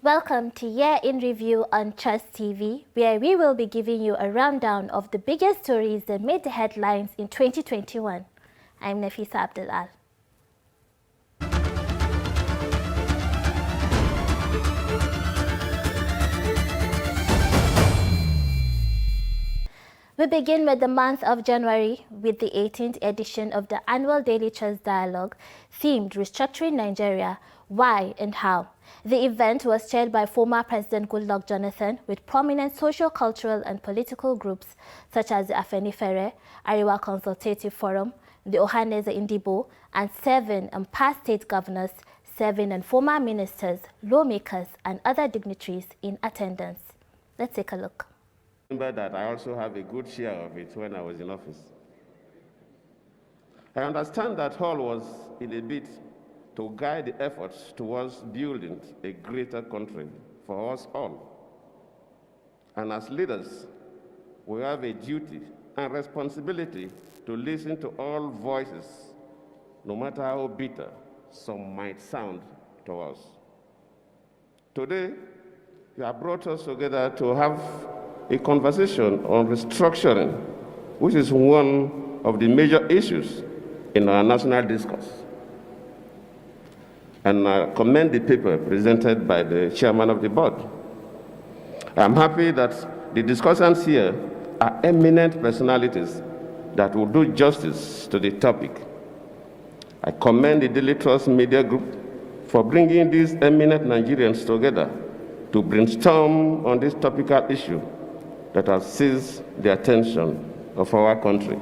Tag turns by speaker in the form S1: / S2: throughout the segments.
S1: Welcome to Year in Review on Trust TV, where we will be giving you a rundown of the biggest stories that made the headlines in 2021. I'm Nafisa Abdulal. We begin with the month of January with the 18th edition of the annual Daily Trust Dialogue themed Restructuring Nigeria, Why and How. The event was chaired by former President Goodluck Jonathan with prominent social, cultural and political groups such as the Afenifere, Ariwa Consultative Forum, the Ohaneze Indibo, and 7 past state governors, 7 and former ministers, lawmakers and other dignitaries in attendance. Let's take a look.
S2: Remember that I also have a good share of it when I was in office. I understand that Hall was in a bid to guide the efforts towards building a greater country for us all. And as leaders, we have a duty and responsibility to listen to all voices, no matter how bitter some might sound to us. Today, you have brought us together to have a conversation on restructuring, which is one of the major issues in our national discourse. And I commend the paper presented by the chairman of the board. I'm happy that the discussants here are eminent personalities that will do justice to the topic. I commend the Daily Trust Media Group for bringing these eminent Nigerians together to brainstorm on this topical issue that has seized the attention of our country.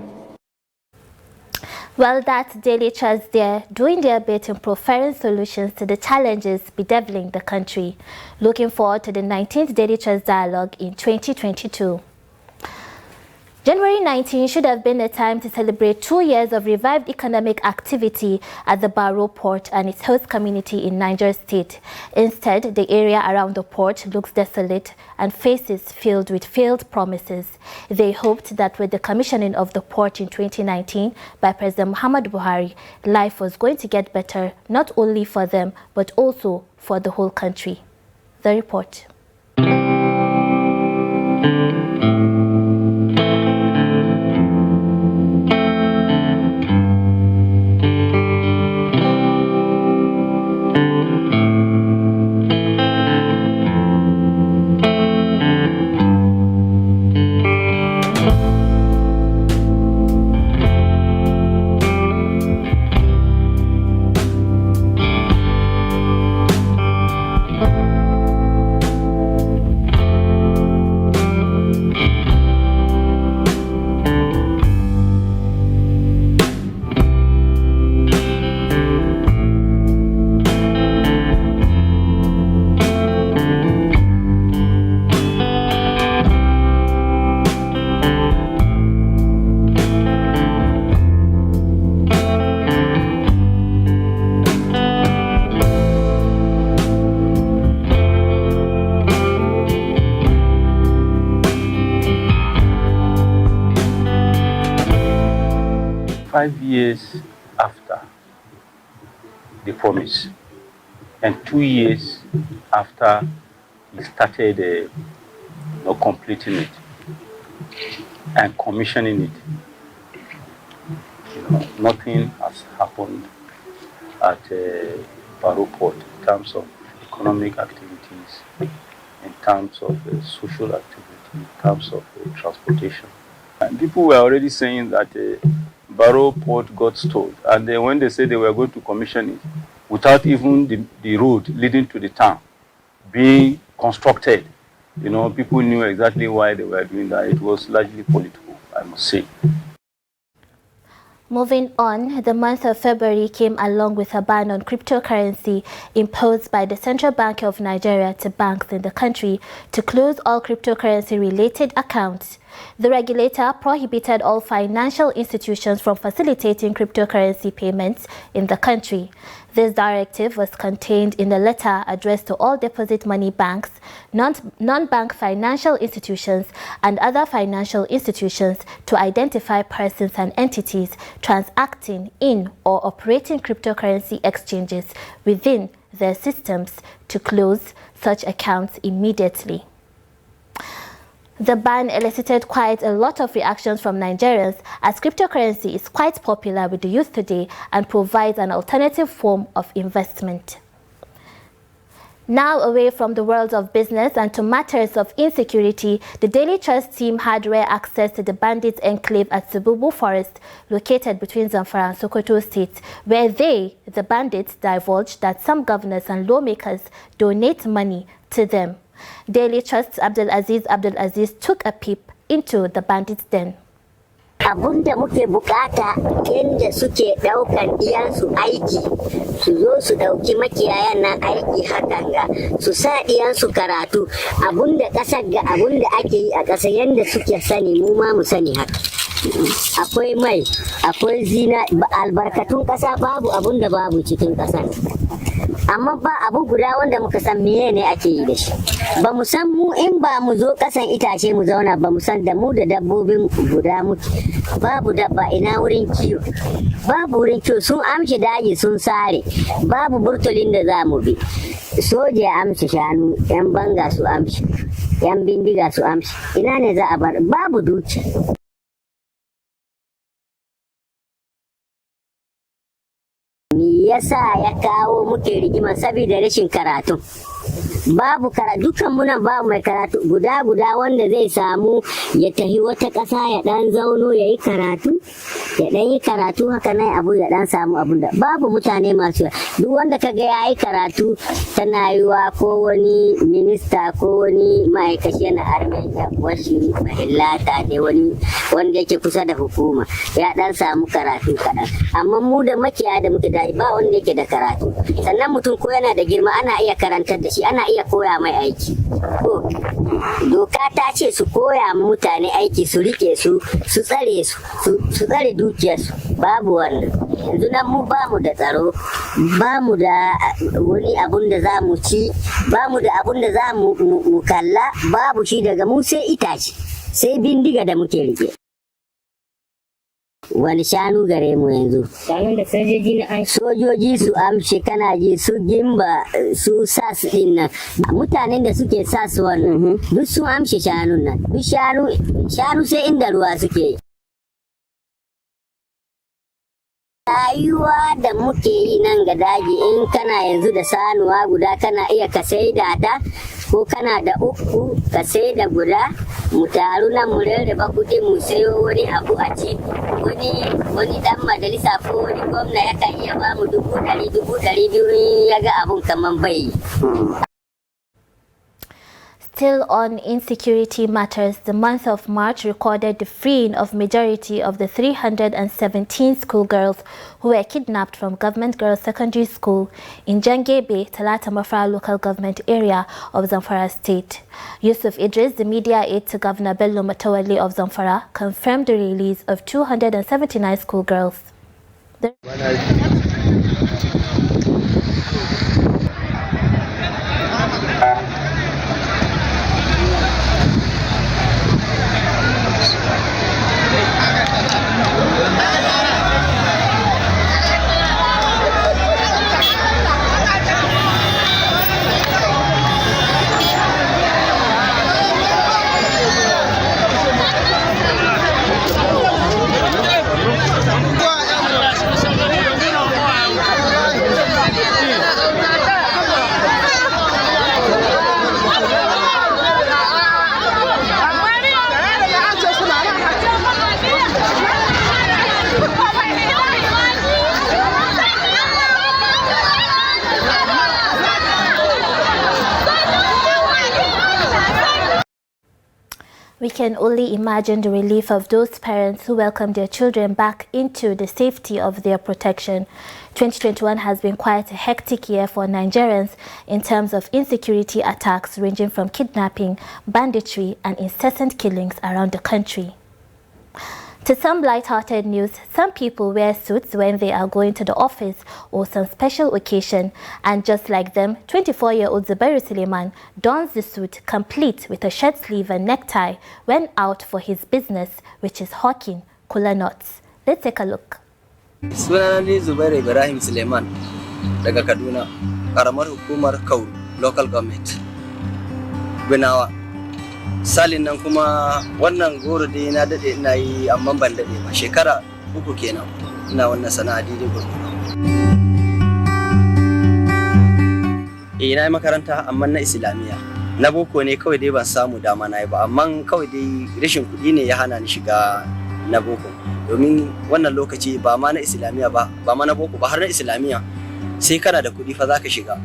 S1: Well, that's Daily Trust there, doing their bit in proffering solutions to the challenges bedeviling the country. Looking forward to the 19th Daily Trust Dialogue in 2022. January 19 should have been a time to celebrate 2 years of revived economic activity at the Barrow Port and its host community in Niger State. Instead, the area around the port looks desolate and faces filled with failed promises. They hoped that with the commissioning of the port in 2019 by President Muhammadu Buhari, life was going to get better, not only for them, but also for the whole country. The report.
S3: Years after the promise and 2 years after he started completing it and commissioning it, nothing has happened at Barrow Port in terms of economic activities, in terms of social activity, in terms of transportation. And people were already saying that Barrow Port got stalled, and then when they said they were going to commission it, without even the road leading to the town being constructed, people knew exactly why they were doing that. It was largely political, I must say.
S1: Moving on, the month of February came along with a ban on cryptocurrency imposed by the Central Bank of Nigeria to banks in the country to close all cryptocurrency-related accounts. The regulator prohibited all financial institutions from facilitating cryptocurrency payments in the country. This directive was contained in a letter addressed to all deposit money banks, non-bank financial institutions, and other financial institutions to identify persons and entities transacting in or operating cryptocurrency exchanges within their systems to close such accounts immediately. The ban elicited quite a lot of reactions from Nigerians, as cryptocurrency is quite popular with the youth today and provides an alternative form of investment. Now away from the world of business and to matters of insecurity, the Daily Trust team had rare access to the bandits' enclave at Sububu Forest, located between Zamfara and Sokoto states, where they, the bandits, divulged that some governors and lawmakers donate money to them. Daily Trust's Abdul Aziz took a peep into the bandits' den.
S4: Abunda muke bukata yanda suke daukan diyansu aiki su zo su dauki makiyayan nan aiki hakan ga su sa diyansu karatu abunda kasar ga abunda ake yi a kasa yanda suke sani mu ma mu sani haka akwai mai akwai zina albarkatun kasa babu abunda babu cikin kasa amma ba abu guda wanda muka san meye ne ake yi da shi ba mu san mu in ba mu zo kasan itace mu zauna ba mu san da mu da dabbobin guda muke babu dabba ina wurin kiwo babu wurin kiwo sun amshi daji sun sare babu burtulin da za mu bi soja ya amshi shanu yan banga su amshi yan bindiga su amshi ina ne za a bar babu dukiya. Me yasa ya kawo muke rigima saboda rashin karatu babu karatu dukan muna babu mai karatu guda wanda zai samu ya tahi wata ƙasa ya dan zauno yayi karatu ya dan yi karatu haka nan abu ya dan samu abun da babu mutane masu duk wanda kaga yayi karatu tana yiwa ko wani minista ko wani ma'aikaci na army ya washi mahillata ne wani wanda yake kusa da hukuma ya dan samu karatu kadan amma mu da makiya da muke da ba wanda yake da karatu sannan mutum ko yana da girma ana iya karantar da shi ana iya koya mai aiki doka ta ce su koya mutane aiki su rike su tsare su tsare dukiyarsu babu wannan yanzu nan mu ba mu da tsaro ba mu da wani abun da za mu ci ba mu da abun da za mu kalla babu shi daga mu sai itace sai bindiga da muke rike. Wani shanu gare mu yanzu shanun da sojoji su amshi kana ji su gimba su sas din nan mutanen da suke sas wannan duk sun amshi shanun nan duk shanu sai inda ruwa suke rayuwa da muke yi nan ga daji in kana yanzu da sanuwa guda kana iya ka saida ta ko kana da uku ka saida guda mu taru nan mu rarraba kuɗi mu sayo wani abu a ci wani dan majalisa ko wani gwamna yakan iya ba mu 100,000 ya ga abun kaman bai.
S1: Still on insecurity matters, the month of March recorded the freeing of majority of the 317 schoolgirls who were kidnapped from Government Girls Secondary School in Jangebe, Talata Mafra local government area of Zamfara State. Yusuf Idris, the media aide to Governor Bello Matawalli of Zamfara, confirmed the release of 279 schoolgirls. We can only imagine the relief of those parents who welcome their children back into the safety of their protection. 2021 has been quite a hectic year for Nigerians in terms of insecurity attacks ranging from kidnapping, banditry, and incessant killings around the country. To some light-hearted news, some people wear suits when they are going to the office or some special occasion, and just like them, 24-year-old Zubairu Suleiman dons the suit complete with a shirt sleeve and necktie when out for his business, which is hawking kola nuts. Let's take a look.
S5: Sunana Zubairu Ibrahim Suleiman daga Kaduna. ƙaramar hukumar Kauru local government Binawa. Salin nan kuma wannan goro dai na dade ina yi amma ban dade ba, shekara 3 kenan ina wannan sana'a daidai gurgurdu. Na yi makaranta amma na Islamiyya. Na boko ne kawai dai ban samu dama na yi ba, amma kawai dai rashin kuɗi ne ya hana ni shiga na boko. Domin wannan lokaci ba ma na Islamiyya ba ma na boko ba, har na Islamiyya sai kana da kuɗi fa za ka shiga.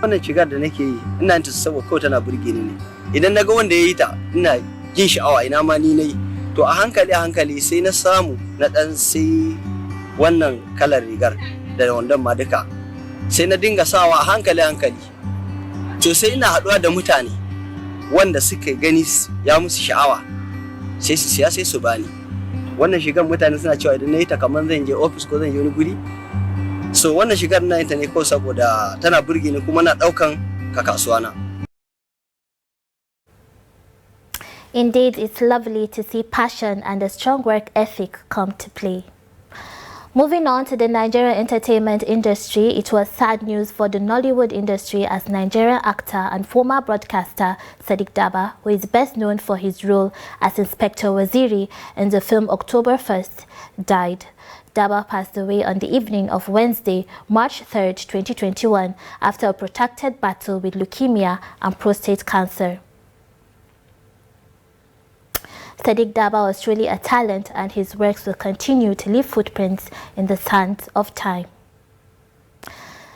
S5: Wannan shigar da nake yi ina yin ta saboda kawai tana burge ni ne. Idan na ga wanda ya yi ta ina jin sha'awa, ina ma ni na yi. To a hankali sai na samu na ɗan sai wannan kalar rigar da wandon ma duka. Sai na dinga sawa a hankali. To sai ina haɗuwa da mutane wanda suka gani ya musu sha'awa sai su siya sai su bani. Wannan shigar mutane suna cewa idan na yi ta kamar zan je ofis ko zan je wani guri. So wannan shigar na yin ta ne kawai saboda tana burge ni kuma na ɗaukan ka kasuwa na.
S1: Indeed, it's lovely to see passion and a strong work ethic come to play. Moving on to the Nigerian entertainment industry, it was sad news for the Nollywood industry as Nigerian actor and former broadcaster Sadiq Daba, who is best known for his role as Inspector Waziri in the film October 1st, died. Daba passed away on the evening of Wednesday, March 3rd, 2021, after a protracted battle with leukemia and prostate cancer. Sadiq Daba was truly a talent, and his works will continue to leave footprints in the sands of time.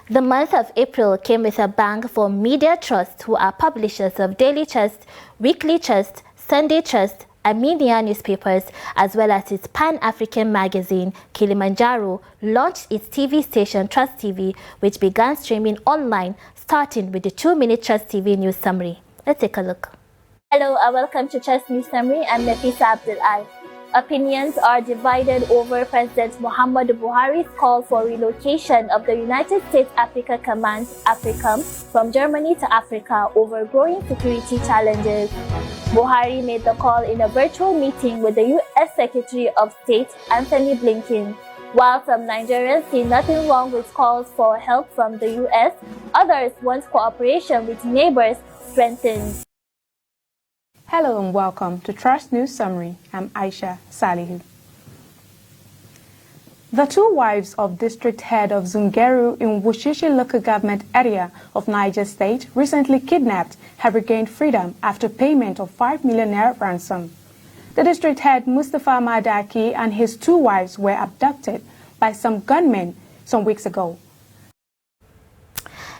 S1: The month of April came with a bang for Media Trust, who are publishers of Daily Trust, Weekly Trust, Sunday Trust, Armenia newspapers, as well as its Pan-African magazine, Kilimanjaro, launched its TV station, Trust TV, which began streaming online, starting with the 2-minute Trust TV news summary. Let's take a look. Hello and welcome to Trust News Summary. I'm Nafisa Abdul-Ai. Opinions are divided over President Muhammadu Buhari's call for relocation of the United States Africa Command, AFRICOM, from Germany to Africa over growing security challenges. Buhari made the call in a virtual meeting with the U.S. Secretary of State, Anthony Blinken. While some Nigerians see nothing wrong with calls for help from the U.S., others want cooperation with neighbors strengthened.
S6: Hello and welcome to Trust News Summary. I'm Aisha Salihu. The two wives of district head of Zungeru in Wushishi local government area of Niger State, recently kidnapped, have regained freedom after payment of 5 million naira ransom. The district head Mustafa Madaki and his two wives were abducted by some gunmen some weeks ago.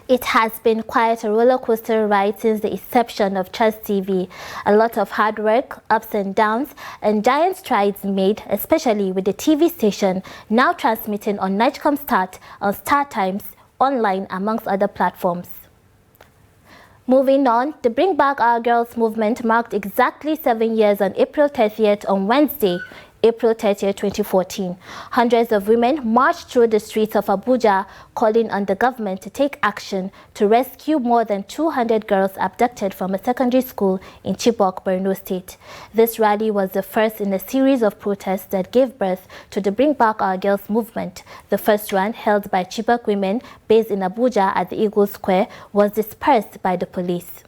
S1: It has been quite a roller coaster ride since the inception of Trust TV. A lot of hard work, ups and downs, and giant strides made, especially with the TV station now transmitting on Nightcom Start, on Star Times, online, amongst other platforms. Moving on, the Bring Back Our Girls movement marked exactly 7 years on April 30th on Wednesday, April 30, 2014. Hundreds of women marched through the streets of Abuja, calling on the government to take action to rescue more than 200 girls abducted from a secondary school in Chibok, Borno State. This rally was the first in a series of protests that gave birth to the Bring Back Our Girls movement. The first one, held by Chibok women based in Abuja at the Eagle Square, was dispersed by the police.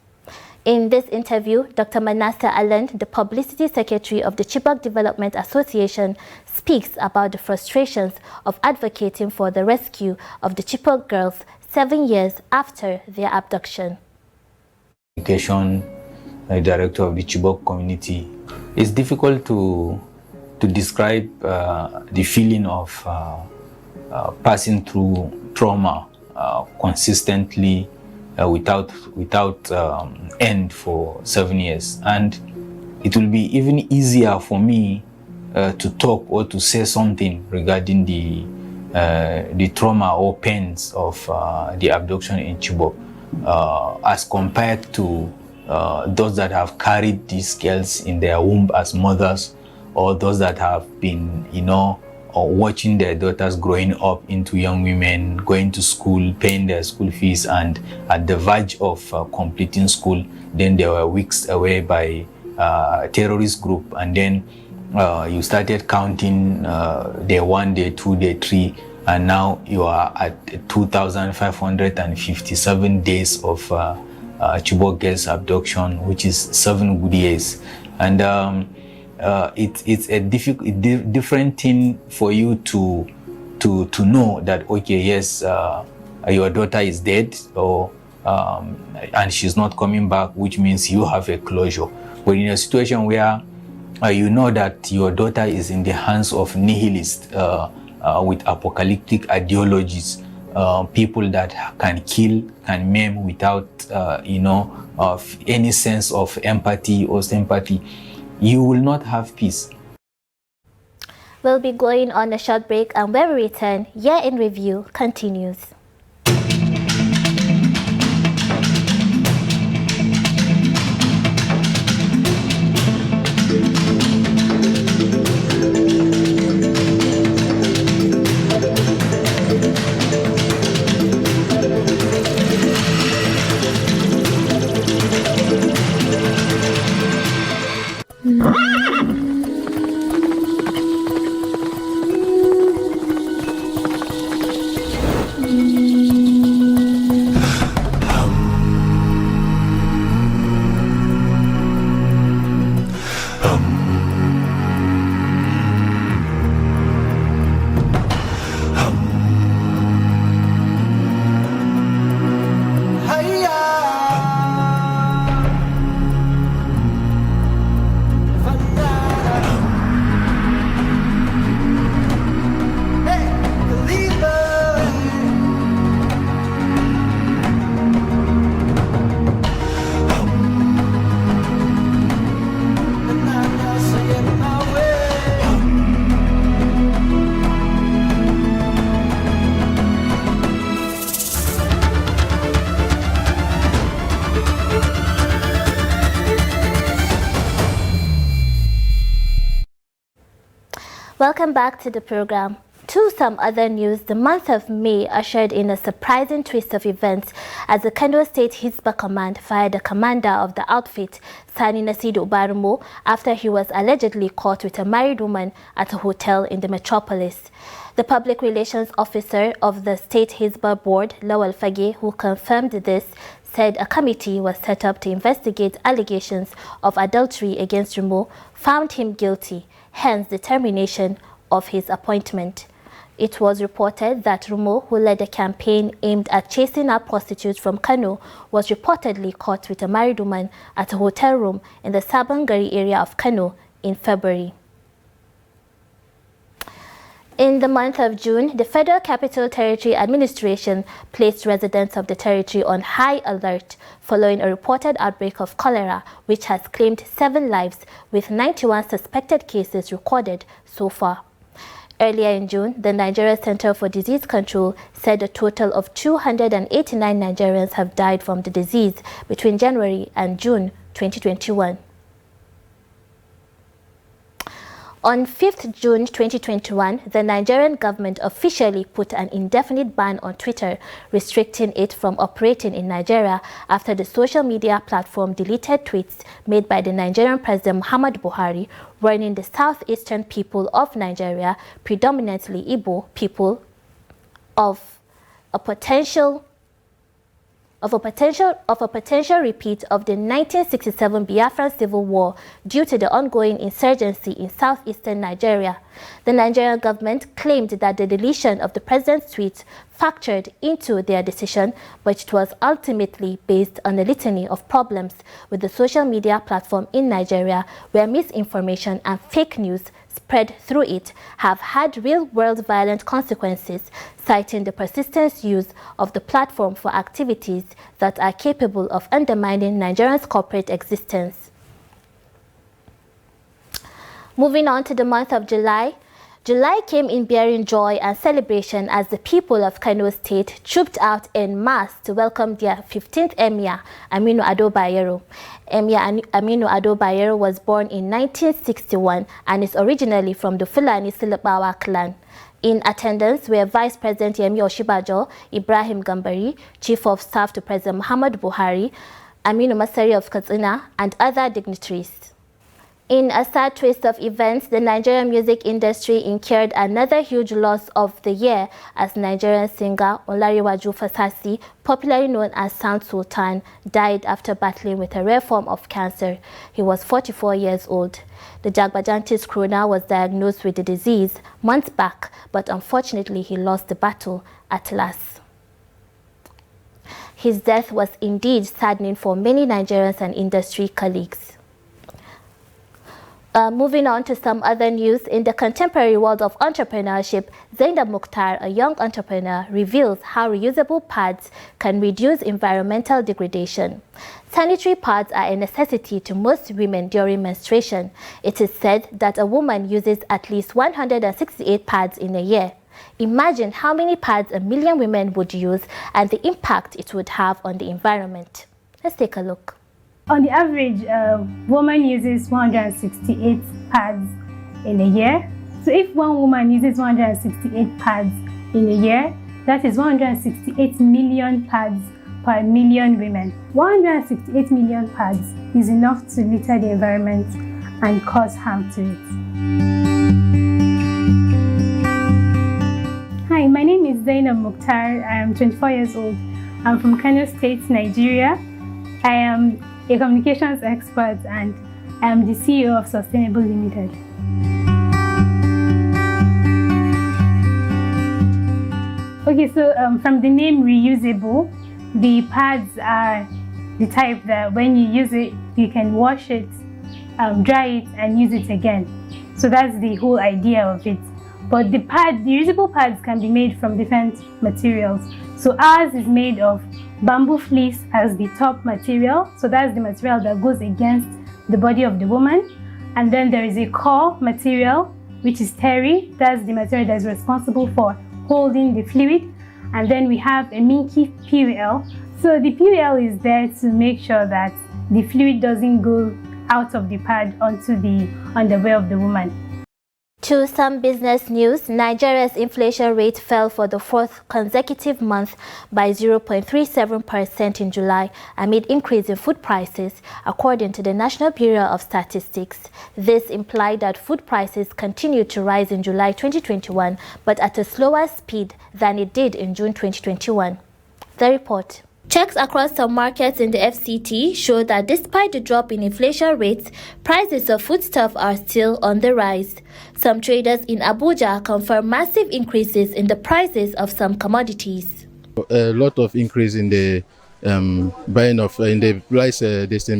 S1: In this interview, Dr. Manasseh Allen, the Publicity Secretary of the Chibok Development Association, speaks about the frustrations of advocating for the rescue of the Chibok girls 7 years after their abduction.
S7: Education director of the Chibok community. It's difficult to describe the feeling of passing through trauma consistently without end for 7 years, and it will be even easier for me to talk or to say something regarding the trauma or pains of the abduction in Chibok as compared to those that have carried these girls in their womb as mothers, or those that have been, or watching their daughters growing up into young women, going to school, paying their school fees, and at the verge of completing school, then they were whisked away by a terrorist group, and then you started counting day 1, day 2, day 3, and now you are at 2,557 days of Chibok girls abduction, which is 7 good years. And it's a different thing for you to know that, okay, yes, your daughter is dead, or and she's not coming back, which means you have a closure. But in a situation where you know that your daughter is in the hands of nihilists with apocalyptic ideologies, people that can kill, can maim without, any sense of empathy or sympathy, you will not have peace.
S1: We'll be going on a short break, and when we return, Year in Review continues. Welcome back to the program. To some other news, the month of May ushered in a surprising twist of events as the Kano State Hisbah Command fired the commander of the outfit, Sani Nasiru Barumo, after he was allegedly caught with a married woman at a hotel in the metropolis. The public relations officer of the State Hisbah Board, Lawal Fage, who confirmed this, said a committee was set up to investigate allegations of adultery against Rumo, found him guilty, hence the termination of his appointment. It was reported that Rumo, who led a campaign aimed at chasing out prostitutes from Kano, was reportedly caught with a married woman at a hotel room in the Sabangari area of Kano in February. In the month of June, the Federal Capital Territory Administration placed residents of the territory on high alert following a reported outbreak of cholera, which has claimed 7 lives, with 91 suspected cases recorded so far. Earlier in June, the Nigeria Center for Disease Control said a total of 289 Nigerians have died from the disease between January and June 2021. On 5th June 2021, the Nigerian government officially put an indefinite ban on Twitter, restricting it from operating in Nigeria after the social media platform deleted tweets made by the Nigerian President Muhammadu Buhari, warning the southeastern people of Nigeria, predominantly Igbo people, of a potential repeat of the 1967 Biafran Civil War due to the ongoing insurgency in southeastern Nigeria. The Nigerian government claimed that the deletion of the president's tweets factored into their decision, but it was ultimately based on a litany of problems with the social media platform in Nigeria, where misinformation and fake news spread through it have had real-world violent consequences, citing the persistent use of the platform for activities that are capable of undermining Nigerians' corporate existence. Moving on to the month of July. July came in bearing joy and celebration as the people of Kano State trooped out en masse to welcome their 15th Emir, Aminu Ado Bayero. Emir Aminu Ado Bayero was born in 1961 and is originally from the Fulani Silabawa clan. In attendance were Vice President Yemi Oshibajo, Ibrahim Gambari, Chief of Staff to President Muhammadu Buhari, Aminu Masari of Katsina, and other dignitaries. In a sad twist of events, the Nigerian music industry incurred another huge loss of the year as Nigerian singer Olariwaju Fasasi, popularly known as Sound Sultan, died after battling with a rare form of cancer. He was 44 years old. The Jagbajantis crooner was diagnosed with the disease months back, but unfortunately he lost the battle at last. His death was indeed saddening for many Nigerians and industry colleagues. Moving on to some other news, in the contemporary world of entrepreneurship, Zainab Mukhtar, a young entrepreneur, reveals how reusable pads can reduce environmental degradation. Sanitary pads are a necessity to most women during menstruation. It is said that a woman uses at least 168 pads in a year. Imagine how many pads a million women would use and the impact it would have on the environment. Let's take a look.
S8: On the average, a woman uses 168 pads in a year. So if one woman uses 168 pads in a year, that is 168 million pads per million women. 168 million pads is enough to litter the environment and cause harm to it. Hi, my name is Zainab Mukhtar. I am 24 years old. I'm from Kano State, Nigeria. I am a communications expert and I am the CEO of Sustainable Limited. Okay, so from the name reusable, the pads are the type that when you use it, you can wash it, dry it and use it again. So that's the whole idea of it. But the reusable pads can be made from different materials. So ours is made of bamboo fleece as the top material. So that's the material that goes against the body of the woman. And then there is a core material, which is terry. That's the material that is responsible for holding the fluid. And then we have a minky PUL. So the PUL is there to make sure that the fluid doesn't go out of the pad onto the underwear of the woman.
S1: To some business news, Nigeria's inflation rate fell for the fourth consecutive month by 0.37% in July amid increase in food prices, according to the National Bureau of Statistics. This implied that food prices continued to rise in July 2021, but at a slower speed than it did in June 2021. The report. Checks across some markets in the FCT show that despite the drop in inflation rates, prices of foodstuff are still on the rise. Some traders in Abuja confirm massive increases in the prices of some commodities.
S9: A lot of increase in the buying of in the rice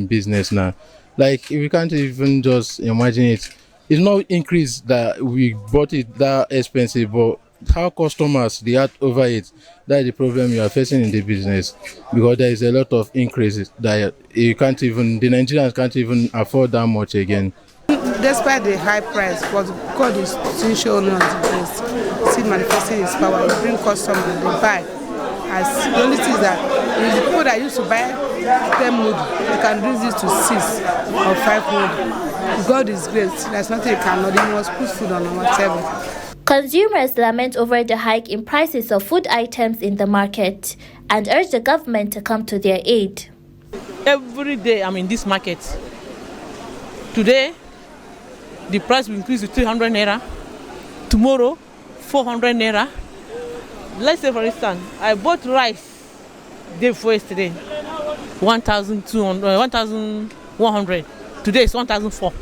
S9: business now. Like we can't even just imagine it. It's not increase that we bought it that expensive, but how customers react over it, that's the problem you are facing in the business, because there is a lot of increases that you can't even, the Nigerians can't even afford that much again.
S10: Despite the high price, but God is still showing us the best, still manifesting His power. He brings customers, they buy. As the only thing is that the people that used to buy 10 mood, they can reduce it to 6 or 5 mood. God is great. There's nothing He cannot do. He must put food on our table.
S1: Consumers lament over the hike in prices of food items in the market and urge the government to come to their aid.
S11: Every day I'm in this market. Today, the price will increase to 300 naira. Tomorrow, 400 naira. Let's say, for instance, I bought rice day before yesterday, 1,100. Today is 1,004.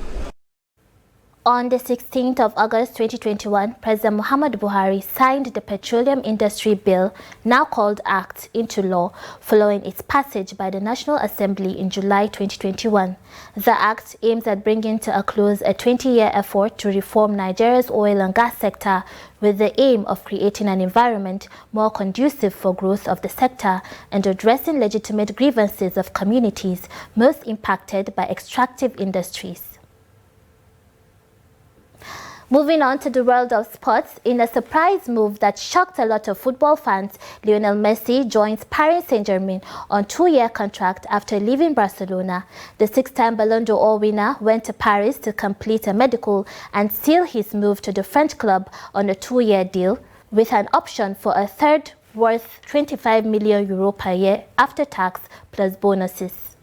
S1: On the 16th of August 2021, President Muhammadu Buhari signed the Petroleum Industry Bill, now called Act, into law following its passage by the National Assembly in July 2021. The Act aims at bringing to a close a 20-year effort to reform Nigeria's oil and gas sector with the aim of creating an environment more conducive for growth of the sector and addressing legitimate grievances of communities most impacted by extractive industries. Moving on to the world of sports, in a surprise move that shocked a lot of football fans, Lionel Messi joins Paris Saint-Germain on a 2-year contract after leaving Barcelona. The 6-time Ballon d'Or winner went to Paris to complete a medical and seal his move to the French club on a 2-year deal with an option for a third worth €25 million per year after tax plus bonuses.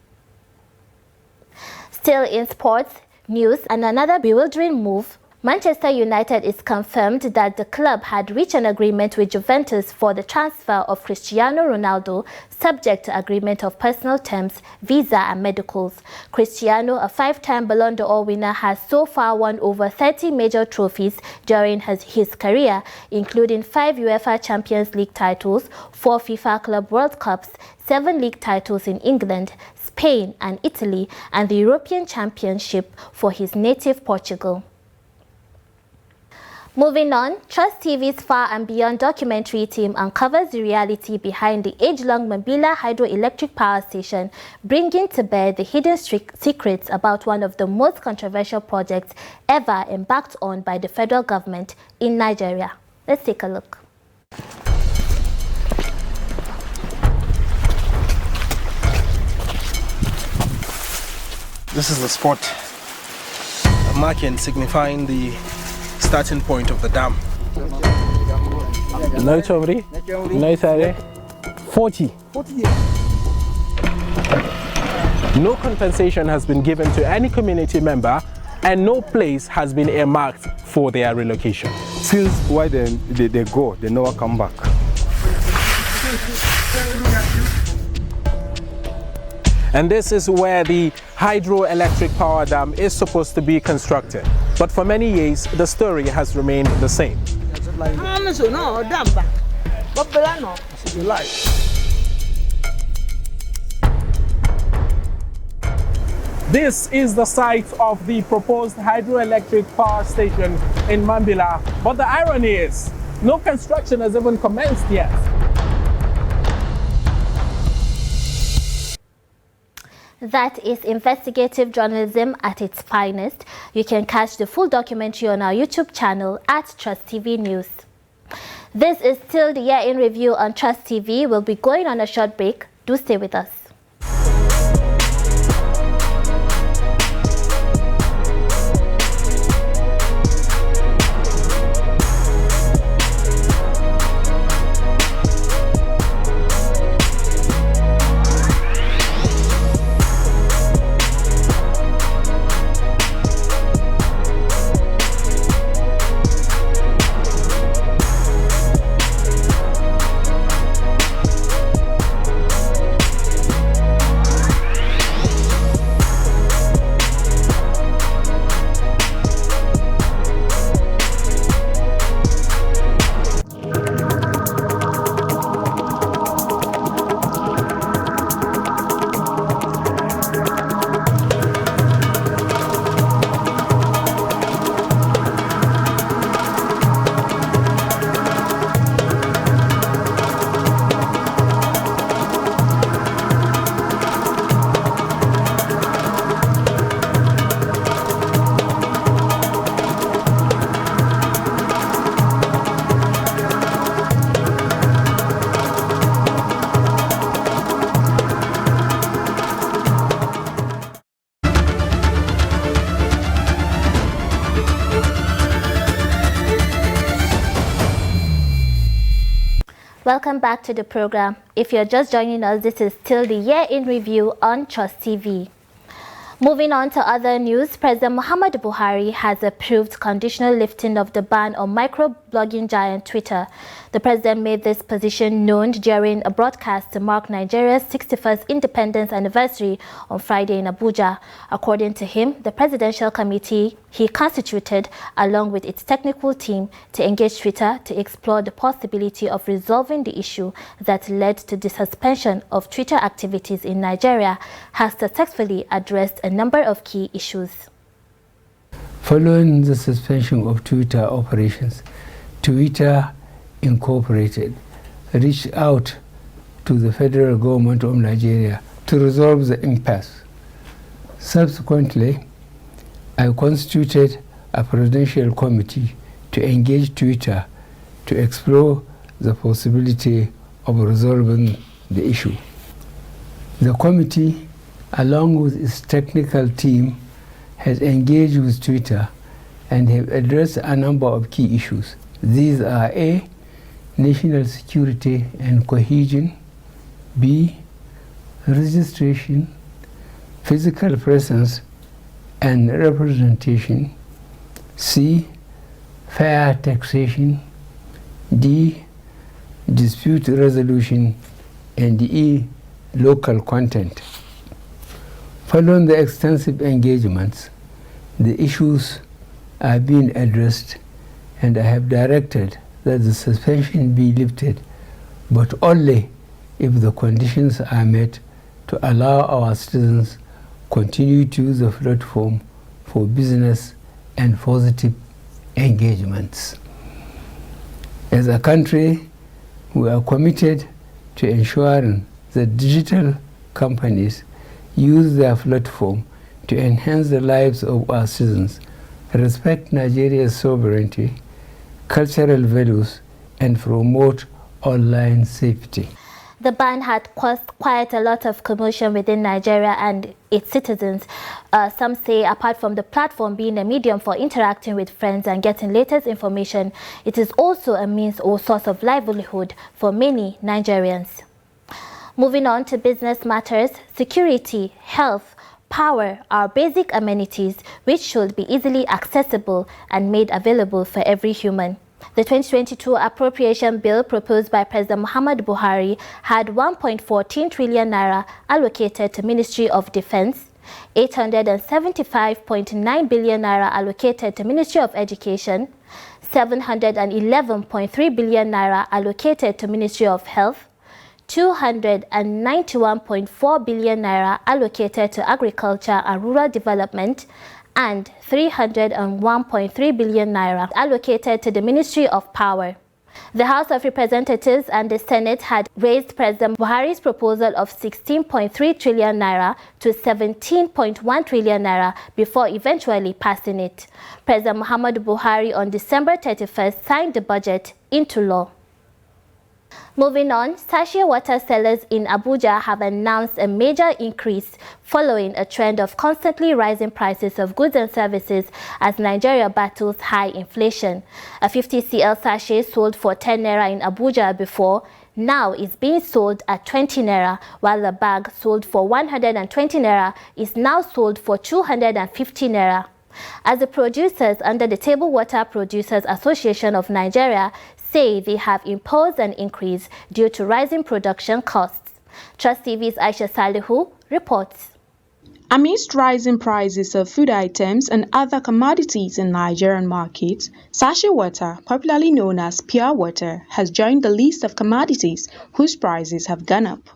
S1: Still in sports, News and another bewildering move. Manchester United is confirmed that the club had reached an agreement with Juventus for the transfer of Cristiano Ronaldo, subject to agreement of personal terms, visa and medicals. Cristiano, a 5-time Ballon d'Or winner, has so far won over 30 major trophies during his career, including 5 UEFA Champions League titles, 4 FIFA Club World Cups, 7 league titles in England, Spain and Italy, and the European Championship for his native Portugal. Moving on, Trust TV's Far and Beyond documentary team uncovers the reality behind the age-long Mambila hydroelectric power station, bringing to bear the hidden secrets about one of the most controversial projects ever embarked on by the federal government in Nigeria. Let's take a look.
S12: This is the spot marking signifying the starting point of the dam.
S13: 40. No compensation has been given to any community member and no place has been earmarked for their relocation.
S14: Since why they go, they never come back.
S13: And this is where the hydroelectric power dam is supposed to be constructed. But for many years, the story has remained the same. This is the site of the proposed hydroelectric power station in Mambila. But the irony is, no construction has even commenced yet.
S1: That is investigative journalism at its finest. You can catch the full documentary on our YouTube channel at Trust TV News. This is still the Year in Review on Trust TV. We'll be going on a short break. Do stay with us. Welcome back to the program. If you're just joining us, this is still the Year in Review on Trust TV. Moving on to other news, President Muhammadu Buhari has approved conditional lifting of the ban on microblogging giant Twitter. The president made this position known during a broadcast to mark Nigeria's 61st independence anniversary on Friday in Abuja. According to him, the presidential committee he constituted, along with its technical team, to engage Twitter to explore the possibility of resolving the issue that led to the suspension of Twitter activities in Nigeria, has successfully addressed a number of key issues.
S15: Following the suspension of Twitter operations, Twitter Incorporated reached out to the federal government of Nigeria to resolve the impasse. Subsequently, I constituted a presidential committee to engage Twitter to explore the possibility of resolving the issue. The committee, along with its technical team, has engaged with Twitter and have addressed a number of key issues. These are A, national security and cohesion, B, registration, physical presence, and representation. C. Fair taxation. D. Dispute resolution. And E. Local content. Following the extensive engagements, the issues are being addressed, and I have directed that the suspension be lifted, but only if the conditions are met to allow our citizens continue to use the platform for business and positive engagements. As a country, we are committed to ensuring that digital companies use their platform to enhance the lives of our citizens, respect Nigeria's sovereignty, cultural values, and promote online safety.
S1: The ban had caused quite a lot of commotion within Nigeria and its citizens. Some say apart from the platform being a medium for interacting with friends and getting latest information, it is also a means or source of livelihood for many Nigerians. Moving on to business matters, security, health, power are basic amenities which should be easily accessible and made available for every human. The 2022 appropriation bill proposed by President Muhammadu Buhari had 1.14 trillion naira allocated to Ministry of Defense, 875.9 billion naira allocated to Ministry of Education, 711.3 billion naira allocated to Ministry of Health, 291.4 billion naira allocated to Agriculture and Rural Development, and 301.3 billion naira allocated to the Ministry of Power. The House of Representatives and the Senate had raised President Buhari's proposal of 16.3 trillion naira to 17.1 trillion naira before eventually passing it. President Muhammadu Buhari on December 31st signed the budget into law. Moving on, sachet water sellers in Abuja have announced a major increase following a trend of constantly rising prices of goods and services as Nigeria battles high inflation. A 50 cl sachet sold for 10 naira in Abuja before now is being sold at 20 naira, while a bag sold for 120 naira is now sold for 250 naira. As the producers under the Table Water Producers Association of Nigeria say they have imposed an increase due to rising production costs. Trust TV's Aisha Salihu reports.
S6: Amidst rising prices of food items and other commodities in Nigerian markets, sachet water, popularly known as pure water, has joined the list of commodities whose prices have gone up.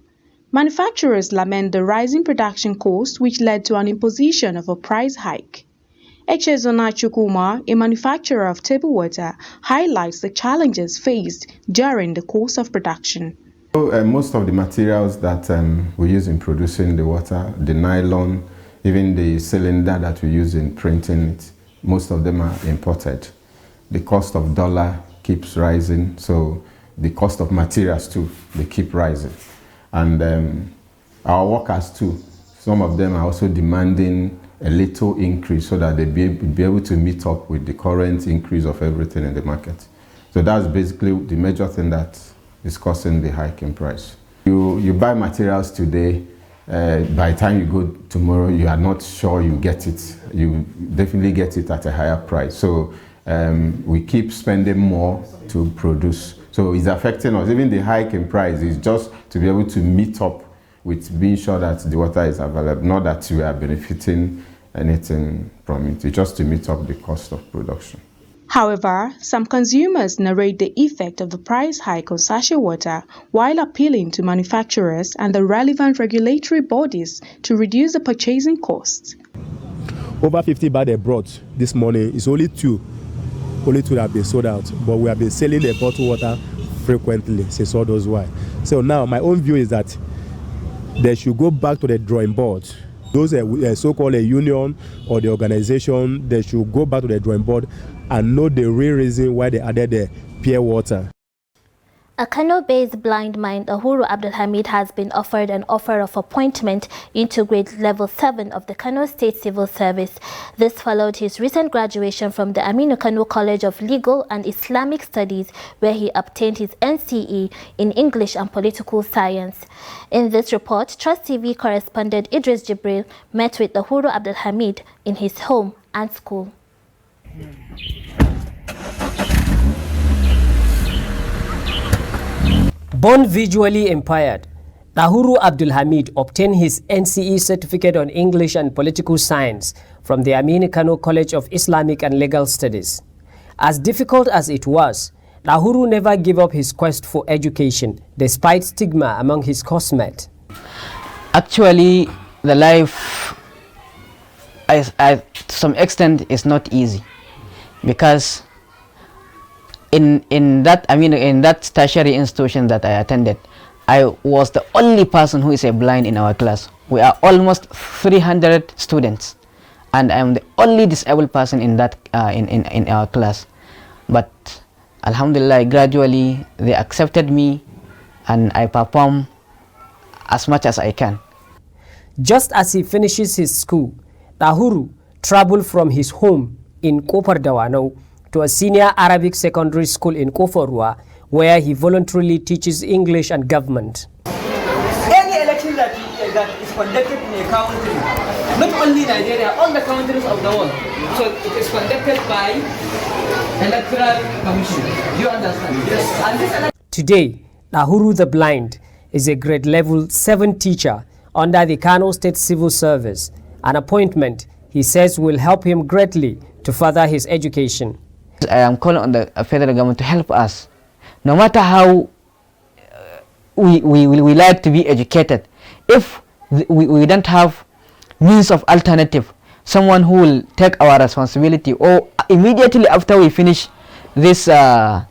S6: Manufacturers lament the rising production costs, which led to an imposition of a price hike. Echezona Chukwuma, a manufacturer of table water, highlights the challenges faced during the course of production.
S16: Most of the materials that we use in producing the water, the nylon, even the cylinder that we use in printing it, most of them are imported. The cost of dollar keeps rising, so the cost of materials too, they keep rising. And our workers too, some of them are also demanding a little increase so that they'll be able to meet up with the current increase of everything in the market. So that's basically the major thing that is causing the hike in price. You buy materials today, by the time you go tomorrow, you are not sure you get it. You definitely get it at a higher price. So we keep spending more to produce. So it's affecting us. Even the hike in price is just to be able to meet up with being sure that the water is available, not that we are benefiting anything from it. It's just to meet up the cost of production.
S6: However, some consumers narrate the effect of the price hike on sachet water while appealing to manufacturers and the relevant regulatory bodies to reduce the purchasing costs.
S14: Over 50 bags they brought this morning. It's only two that have been sold out, but we have been selling the bottled water frequently since all those while. So now my own view is that they should go back to the drawing board. Those so-called union or the organization, they should go back to the drawing board and know the real reason why they added the pure water.
S1: A Kano-based blind man, Uhuru Abdulhamid, has been offered an offer of appointment into grade level 7 of the Kano State Civil Service. This followed his recent graduation from the Aminu Kano College of Legal and Islamic Studies, where he obtained his NCE in English and Political Science. In this report, Trust TV correspondent Idris Jibril met with Uhuru Abdulhamid in his home and school.
S17: Born visually impaired, Uhuru Abdulhamid obtained his NCE certificate on English and Political Science from the Aminu Kano College of Islamic and Legal Studies. As difficult as it was, Uhuru never gave up his quest for education, despite stigma among his coursemates.
S18: Actually, the life, to some extent, is not easy, because in that tertiary institution that I attended, I was the only person who is a blind in our class. We are almost 300 students, and I am the only disabled person in that in our class. But Alhamdulillah, gradually they accepted me, and I perform as much as I can.
S17: Just as he finishes his school, Uhuru traveled from his home in Kopar Dawanau to a senior Arabic secondary school in Koforua, where he voluntarily teaches English and government.
S19: Any election that is conducted in a country, not only Nigeria, all the countries of the world, so it is conducted by Electoral Commission. Do you understand? Yes. And this
S17: Today, Uhuru the Blind is a grade level 7 teacher under the Kano State Civil Service, an appointment he says will help him greatly to further his education.
S18: I am calling on the federal government to help us. No matter how we like to be educated, if we don't have means of alternative, someone who will take our responsibility, or immediately after we finish this our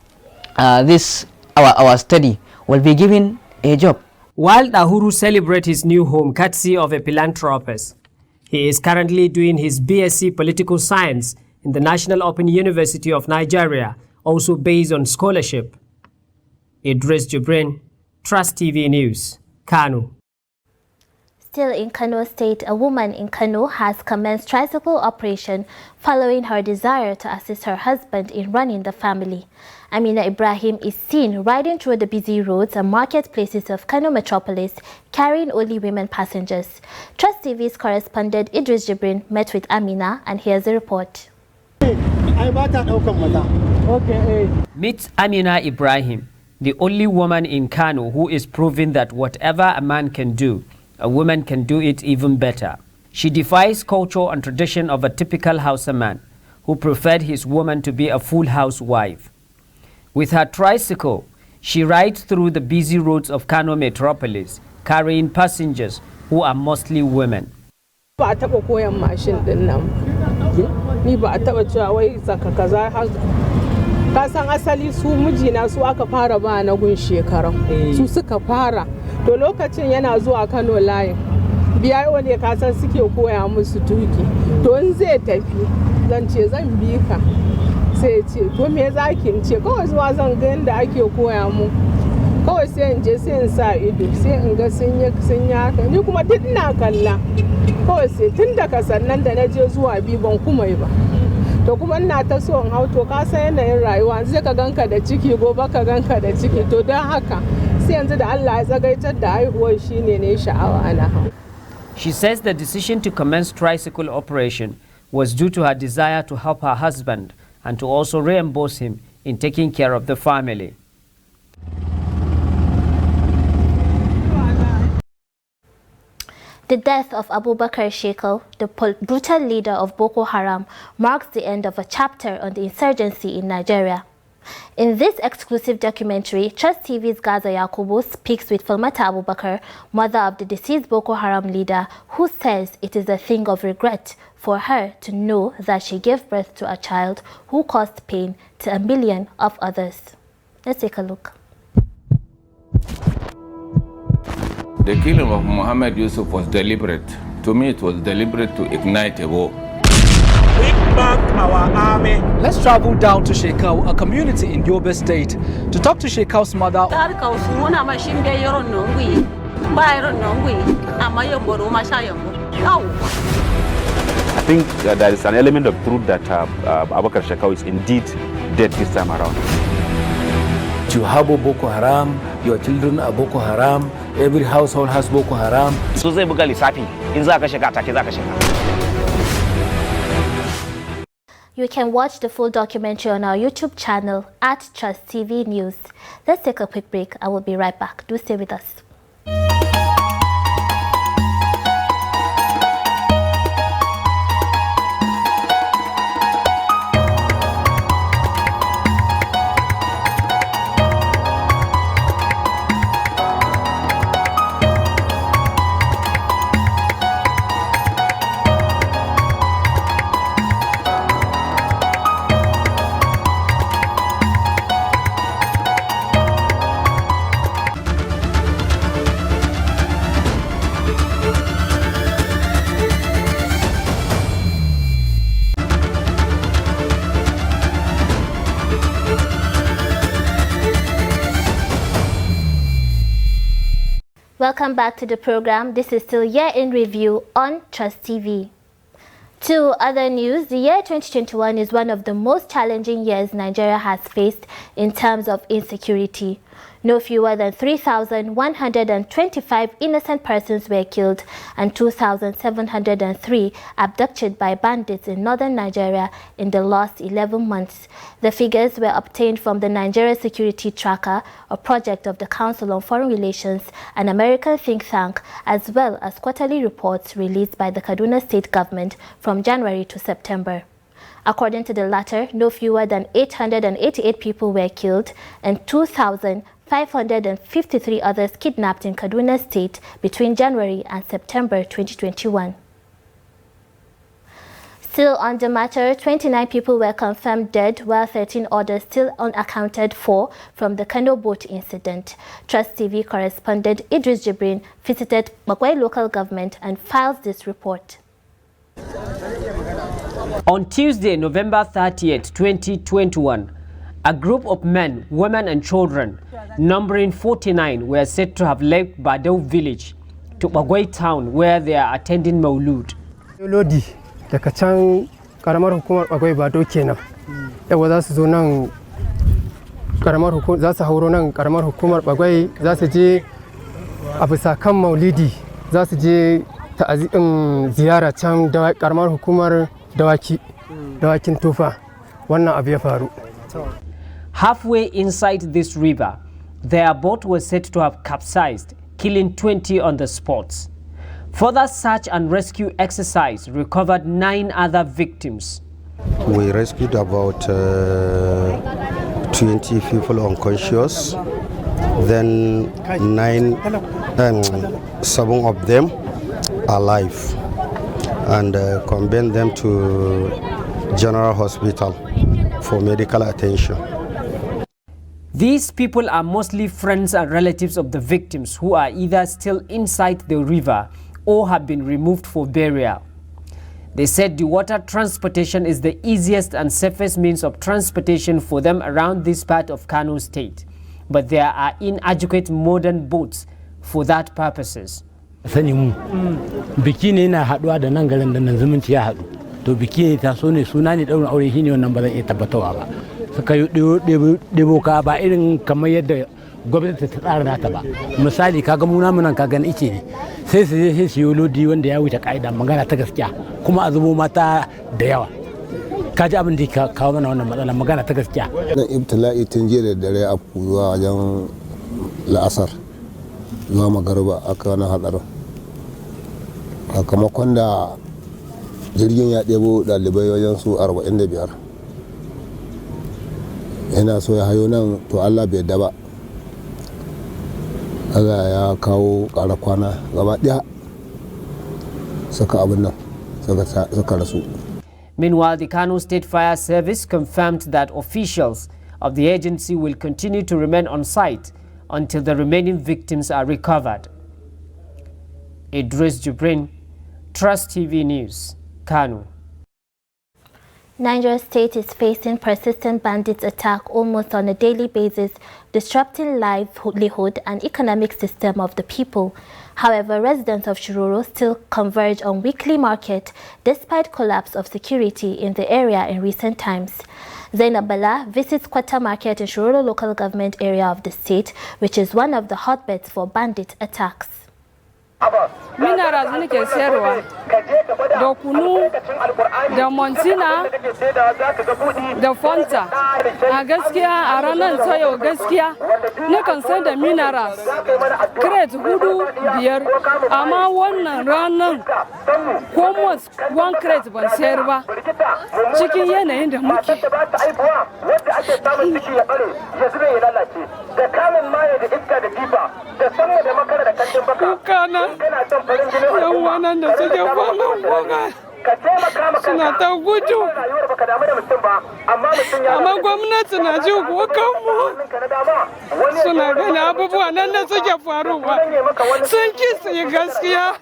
S18: study, will be given a job.
S17: While Uhuru celebrates his new home courtesy of a philanthropist, he is currently doing his BSc Political Science in the National Open University of Nigeria, also based on scholarship. Idris Jibrin, Trust TV News, Kano.
S1: Still in Kano State, a woman in Kano has commenced tricycle operation following her desire to assist her husband in running the family. Amina Ibrahim is seen riding through the busy roads and marketplaces of Kano metropolis, carrying only women passengers. Trust TV's correspondent Idris Jibrin met with Amina, and here's the report.
S17: Meet Amina Ibrahim, the only woman in Kano who is proving that whatever a man can do, a woman can do it even better. She defies culture and tradition of a typical Hausa man who preferred his woman to be a full housewife. With her tricycle, she rides through the busy roads of Kano metropolis, carrying passengers who are mostly women.
S20: Ni ba a taba cewa wai saka kaza ka san asali su mijina su aka fara ba na gun shekaran su suka fara to lokacin yana zuwa Kano layin biyayo ne ka san suke koya musu tuki to in zai tafi zan ce zan bi ka sai ce to me zaki ce kawai zuwa zan ga yanda ake koya mu kawai sai in je sai in sa ido sai in ga sun yi haka ni kuma duk ina kalla kawai sai tun daga sannan da na je zuwa bi ban kuma yi ba to kuma ina ta so in hau to ka san yanayin rayuwa zai ka ganka da ciki gobe ka ganka da ciki to don haka sai yanzu da Allah ya tsagaitar da haihuwar shine ne sha'awa na hau.
S17: She says the decision to commence tricycle operation was due to her desire to help her husband and to also reimburse him in taking care of the family.
S1: The death of Abubakar Shekau, the brutal leader of Boko Haram, marks the end of a chapter on the insurgency in Nigeria. In this exclusive documentary, Trust TV's Gaza Yakubu speaks with Falmata Abubakar, mother of the deceased Boko Haram leader, who says it is a thing of regret for her to know that she gave birth to a child who caused pain to 1 million of others. Let's take a look.
S21: The killing of Mohammed Yusuf was deliberate. To me, it was deliberate to ignite a war.
S13: bring back our army.
S2: Let's travel down to Shekau, a community in Yobe State, to talk to Shekau's mother.
S22: I think there is an element of truth that Abubakar Shekau is indeed dead this time around.
S23: You have Boko Haram, your children are Boko Haram, every household has Boko Haram.
S24: So zai buga lissafi in za ka shiga take za ka shiga.
S1: You can watch the full documentary on our YouTube channel at Trust TV News. Let's take a quick break. I will be right back. Do stay with us. Welcome back to the program. This is still Year in Review on Trust TV. To other news, the year 2021 is one of the most challenging years Nigeria has faced in terms of insecurity. No fewer than 3,125 innocent persons were killed and 2,703 abducted by bandits in northern Nigeria in the last 11 months. The figures were obtained from the Nigeria Security Tracker, a project of the Council on Foreign Relations, an American think tank, as well as quarterly reports released by the Kaduna State government from January to September. According to the latter, no fewer than 888 people were killed and 2,553 others kidnapped in Kaduna State between January and September 2021. Still on the matter, 29 people were confirmed dead, while 13 others still unaccounted for from the Kano boat incident. Trust TV correspondent Idris Jibrin visited Magwai local government and files this report.
S17: On Tuesday, November 30th, 2021, a group of men, women and children, numbering 49, were said to have left Badau village to Bagwai town, where they are attending Maulud.
S25: Lodi daga can karamar hukumar Bagwai Badau kenan. Yawa za su zo nan karamar hukumar, za su hauro nan karamar hukumar Bagwai, za su je a bisa kan Maulidi, za su je ziyara can karamar hukumar dawakin tufa. Wannan abu ya faru.
S17: Halfway inside this river, their boat was said to have capsized, killing 20 on the spot. Further search and rescue exercise recovered 9 other victims.
S26: We rescued about 20 people unconscious, then 7 of them alive, and conveyed them to General Hospital for medical attention.
S17: These people are mostly friends and relatives of the victims who are either still inside the river or have been removed for burial. They said the water transportation is the easiest and safest means of transportation for them around this part of Kano State, but there are inadequate modern boats for that purposes.
S27: Sani mu biki ne na haduwa da nan garin da nan zumunci ya haɗu, to biki ne ta so ne suna ne ɗaurin aure shine wannan ba zan iya tabbatawa ba. Suka yi ɗebo ka ba irin kamar yadda gwamnati ta tsara nata ba. Misali kaga mu namu nan kaga ice ne sai su je sai su yi lodi wanda ya wuce ka'ida, magana ta gaskiya, kuma a zubo mata da yawa. Ka ji abin da ya kawo mana wannan matsala, magana ta gaskiya.
S28: Dan ibtila'i tun jiya da dare a zuwa wajen la'asar zuwa magariba aka wani hadarin, sakamakon da jirgin ya ɗebo ɗalibai wajen su 45 yana so ya hayo nan, to Allah bai yadda ba, Allah ya kawo ƙara kwana gaba ɗaya suka abin nan suka rasu.
S17: Meanwhile, the Kano State Fire Service confirmed that officials of the agency will continue to remain on site until the remaining victims are recovered. Idris Jibrin, Trust TV News, Kano.
S1: Niger State is facing persistent bandit attack almost on a daily basis, disrupting livelihood and economic system of the people. However, residents of Shiroro still converge on weekly market despite collapse of security in the area in recent times. Zainab Bala visits Kwata Market in Shiroro local government area of the state, which is one of the hotbeds for bandit attacks.
S3: Minerals nake sayarwa da kunu da montina da fanta. A gaskiya a ranar ta yau gaskiya nakan sayar da minerals crate 4-5, amma wannan ranar almost 1 crate ban sayar ba cikin yanayin da muke. Kukana yan wannan da suke faman boga suna ta gudu, amma gwamnati na ji kukanmu, suna gani abubuwa nan da suke faruwa sun ki su yi gaskiya.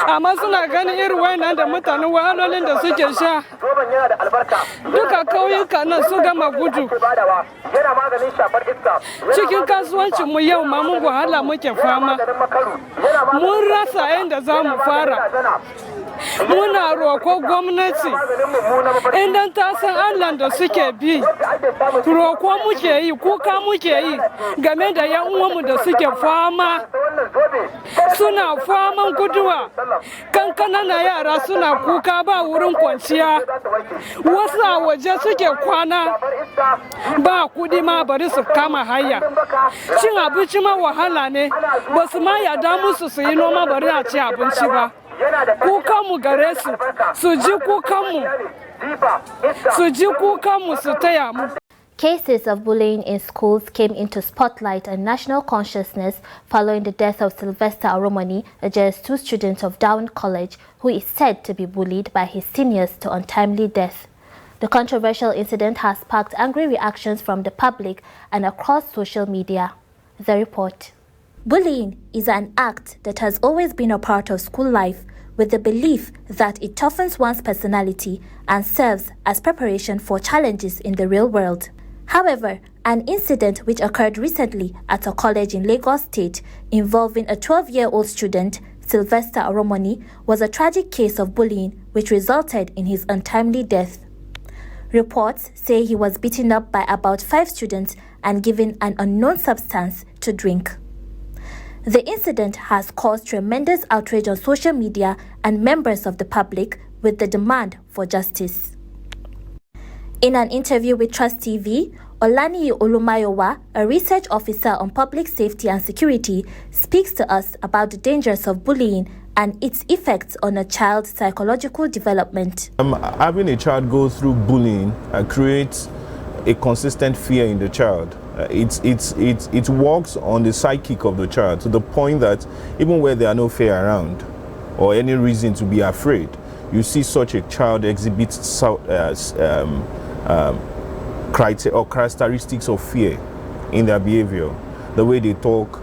S3: Amma suna ganin irin wayannan da mutanen wahalolin da suke sha, duka kauyuka nan su gama gudu. Cikin kasuwancin mu yau ma mun wahala muke fama, mun rasa yadda za mu fara. Muna roko gwamnati idan ta san Allah da suke bi, roko muke yi, kuka muke yi game da yan uwanmu da suke fama, suna faman guduwa. Kankana na yara suna kuka ba wurin kwanciya, wasu a waje suke kwana ba kudi ma bari su kama haya. Cin abinci ma wahala ne, ba su ma yarda musu su yi noma bari a ci abinci ba. Kukanmu gare su, su ji kukanmu, su taya mu.
S1: Cases of bullying in schools came into spotlight and national consciousness following the death of Sylvester Aromoni, a JS2 student of Down College, who is said to be bullied by his seniors to untimely death. The controversial incident has sparked angry reactions from the public and across social media. The report. Bullying is an act that has always been a part of school life, with the belief that it toughens one's personality and serves as preparation for challenges in the real world. However, an incident which occurred recently at a college in Lagos State involving a 12-year-old student, Sylvester Aromoni, was a tragic case of bullying which resulted in his untimely death. Reports say he was beaten up by about 5 students and given an unknown substance to drink. The incident has caused tremendous outrage on social media and members of the public with the demand for justice. In an interview with Trust TV, Olaniyi Olumayowa, a research officer on public safety and security, speaks to us about the dangers of bullying and its effects on a child's psychological development.
S4: Having a child go through bullying creates a consistent fear in the child. It works on the psychic of the child to the point that even where there are no fear around or any reason to be afraid, you see such a child exhibit characteristics of fear in their behavior. The way they talk,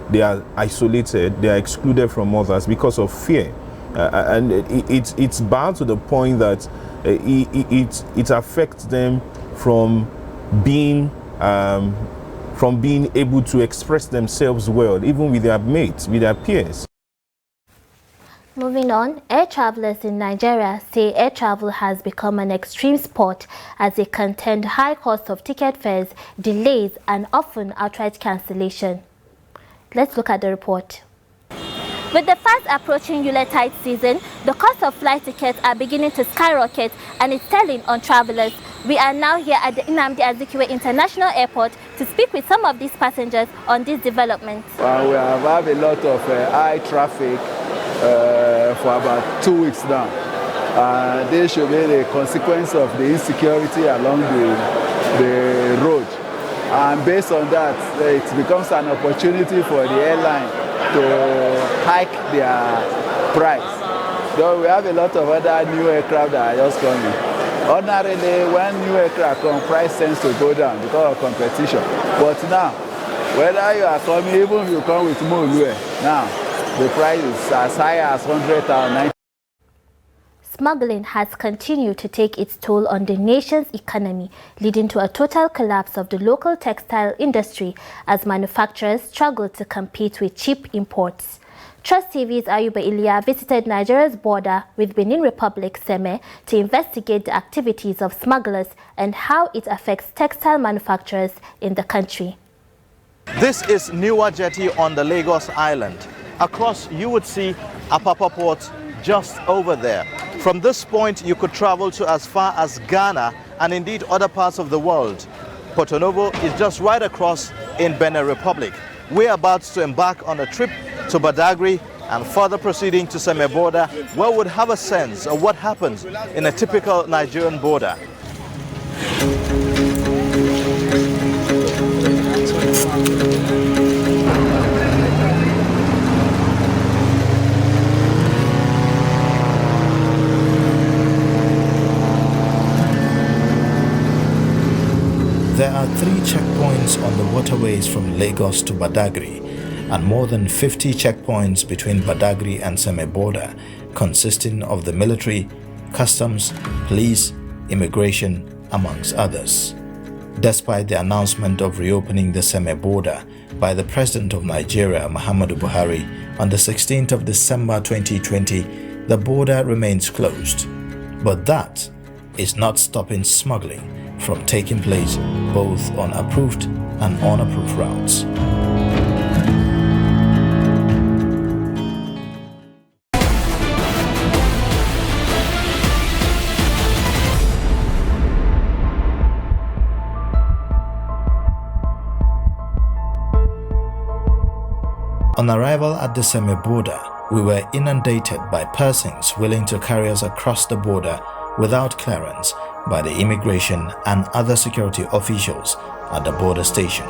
S4: they are isolated, they are excluded from others because of fear. And it's bad to the point that it affects them from being able to express themselves well, even with their mates, with their peers.
S1: Moving on, air travelers in Nigeria say air travel has become an extreme sport as they contend high cost of ticket fares, delays, and often outright cancellation. Let's look at the report. With the fast approaching Yuletide season, the cost of flight tickets are beginning to skyrocket and it's telling on travelers. We are now here at the Nnamdi Azikiwe International Airport to speak with some of these passengers on these developments.
S5: Well, we have had a lot of high traffic for about 2 weeks now. This should be the consequence of the insecurity along the road. And based on that, it becomes an opportunity for the airline to hike their price. Though we have a lot of other new aircraft that are just coming. Ordinarily, when new aircraft come, price tends to go down because of competition. But now, whether you are coming, even if you come with Mulue, now the price is as high as 100,000.
S1: smuggling has continued to take its toll on the nation's economy, leading to a total collapse of the local textile industry as manufacturers struggle to compete with cheap imports. Trust TV's Ayuba Ilya visited Nigeria's border with Benin Republic, Seme, to investigate the activities of smugglers and how it affects textile manufacturers in the country.
S7: This is Niwa Jetty on the Lagos Island. Across, you would see Apapa Port just over there. From this point, you could travel to as far as Ghana and indeed other parts of the world. Porto Novo is just right across in Benin Republic. We're about to embark on a trip to Badagry and further proceeding to Seme border, where we'll have a sense of what happens in a typical Nigerian border.
S8: There are 3 checkpoints on the waterways from Lagos to Badagry and more than 50 checkpoints between Badagry and Seme border, consisting of the military, customs, police, immigration, amongst others. Despite the announcement of reopening the Seme border by the President of Nigeria, Muhammadu Buhari, on the 16th of December 2020, the border remains closed. But that is not stopping smuggling from taking place both on approved and unapproved routes. On arrival at the Seme border, we were inundated by persons willing to carry us across the border without clearance by the immigration and other security officials at the border station.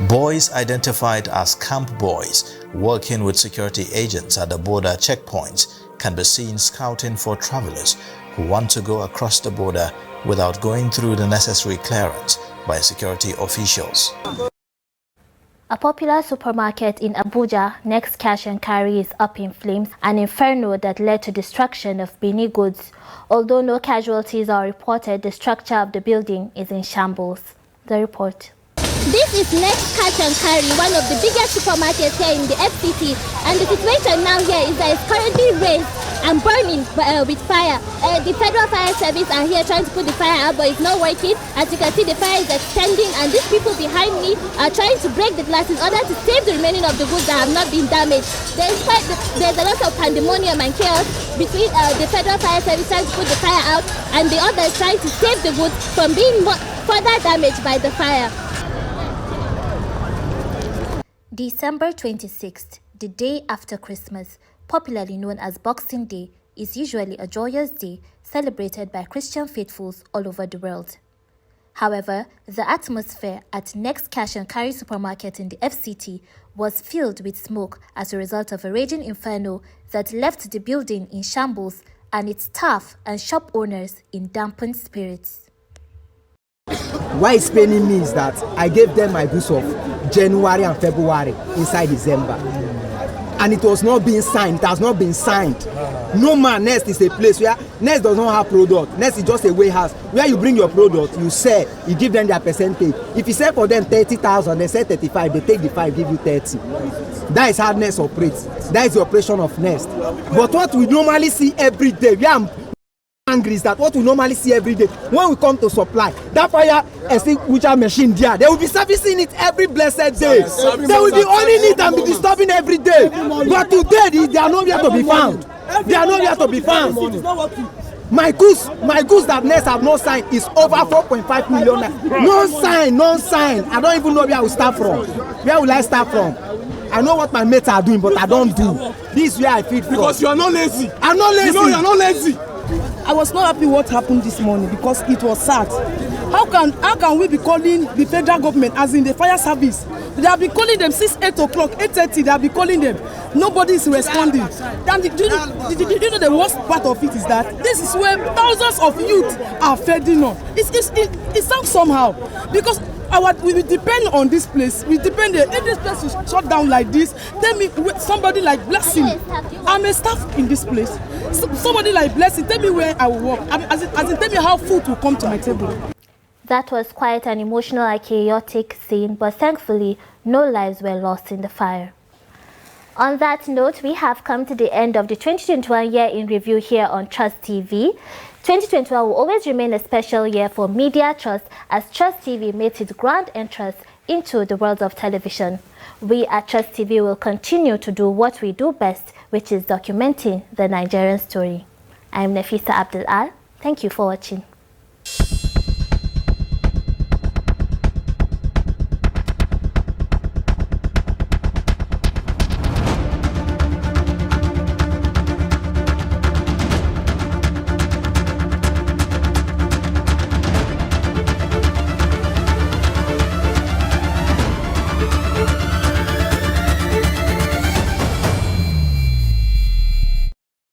S8: Boys identified as camp boys working with security agents at the border checkpoints can be seen scouting for travelers who want to go across the border without going through the necessary clearance by security officials.
S1: A popular supermarket in Abuja, Next Cash and Carry, is up in flames, an inferno that led to destruction of Bini goods. Although no casualties are reported, the structure of the building is in shambles. The report.
S9: This is Next Cash and Carry, one of the biggest supermarkets here in the FCT, and the situation now here is that it's currently raised and burning with fire. The Federal Fire Service are here trying to put the fire out, but it's not working. As you can see, the fire is extending, and these people behind me are trying to break the glass in order to save the remaining of the goods that have not been damaged. There's a lot of pandemonium and chaos between the Federal Fire Service trying to put the fire out and the others trying to save the goods from being further damaged by the fire.
S1: December 26th, the day after Christmas, popularly known as Boxing Day, is usually a joyous day celebrated by Christian faithfuls all over the world. However, the atmosphere at Next Cash and Carry supermarket in the FCT was filled with smoke as a result of a raging inferno that left the building in shambles and its staff and shop owners in dampened spirits.
S10: Why it's paining me is that I gave them my goods of January and February inside December, and it was not being signed. It has not been signed. No man, Nest is a place where Nest does not have product. Nest is just a warehouse where you bring your product, you sell, you give them their percentage. If you sell for them 30,000, they sell 35, they take the 5, give you 30. That is how Nest operates. That is the operation of Nest. But what we normally see every day, we are angry, is that what we normally see every day when we come to supply that fire extinguisher machine there, they will be servicing it every blessed day. They will be owning it and be disturbing every day. But today they are nowhere to be found. They are nowhere to be found. My goods that Nest have not signed is over 4.5 million. No sign. I don't even know where I will start from. Where will I start from? I know what my mates are doing, but I don't do. This is where I feed from.
S11: Because you are not lazy.
S10: I'm not lazy.
S11: You know you are not lazy.
S12: I was not happy what happened this morning because it was sad. How can we be calling the federal government, as in the fire service? They have been calling them since 8 o'clock, 8:30. They have been calling them. Nobody is responding. And do you know the worst part of it is that this is where thousands of youth are fed on. It sounds somehow because we will depend on this place. We depend. If this place is shut down like this, tell me somebody like Blessing. I'm a staff in this place. Somebody like Blessing, tell me where I will work. As in tell me how food will come to my table.
S1: That was quite an emotional and chaotic scene, but thankfully, no lives were lost in the fire. On that note, we have come to the end of the 2021 year in review here on Trust TV. 2021 will always remain a special year for Media Trust as Trust TV made its grand entrance into the world of television. We at Trust TV will continue to do what we do best, which is documenting the Nigerian story. I'm Nafisa Abdul-Al. Thank you for watching.